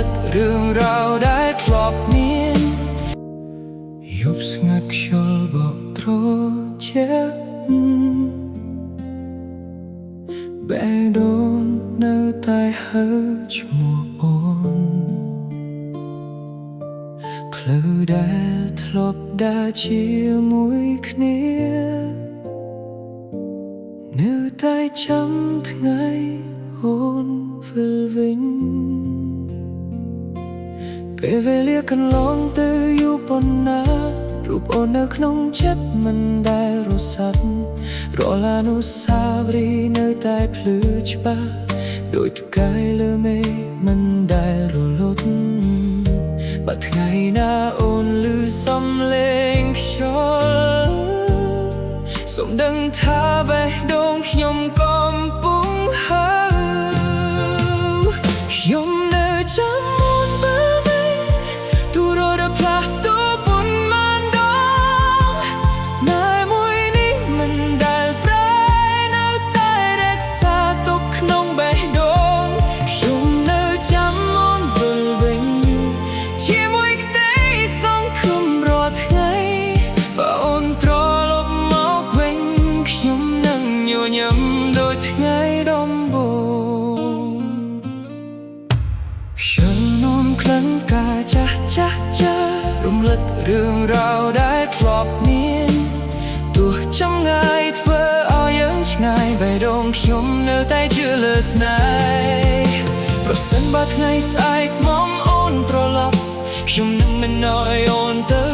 กเรื่องราวได้ครอบเนียนយប់ស្ងាត់ខ្យល់បក់ត្រជាបែរដូននៅតែហើឈ្មោះអូនផ្លូវដែលធ្លាប់ដើរជាមួយគ្នានៅតែចាំថ្ងៃអូនវិលវិញពេលវេលាកន្លងទៅយូរប៉ុណ្ណារូបអូននៅក្នុងចិត្តមិនដែលរសាត់រាល់អនុស្សាវរីយ៍នៅតែភ្លឺច្បាស់ដូចផ្កាយលើមេឃមិនដែលរលត់បើថ្ងៃណាអូនឮសំឡេងខ្យល់សូមដឹងថាបេះដូងខ្ញុំកំពុងហើខ្ញុំនៅចាំអូនវិលវិញទូរត់ផ្លាស់ទូពុនមិនដងស្នេហ៍មួយនេះមិនដែលប្រែនៅតែរក្សាទុកក្នុងបេះដូងខ្ញុំនៅចាំអូនវិលវិញជាមួយក្តីសង្ឃឹមរាល់ថ្ងៃបើអូនត្រឡប់មកវិញខ្ញុំនឹងញញឹមដូចថ្ងៃដំបូងខ្យល់នាំក្លិនកាចាស់ចាស់រំលឹករឿងរ៉ាវដែលធ្លាប់មានទោះចម្ងាយធ្វើឲ្យយើងឆ្ងាយបេះដូងខ្ញុំនៅតែជឿលើស្នេហ៍ប្រសិនបើថ្ងៃស្អែកមកអូនត្រឡប់ខ្ញុំនឹងមិនឲ្យអូនទៅ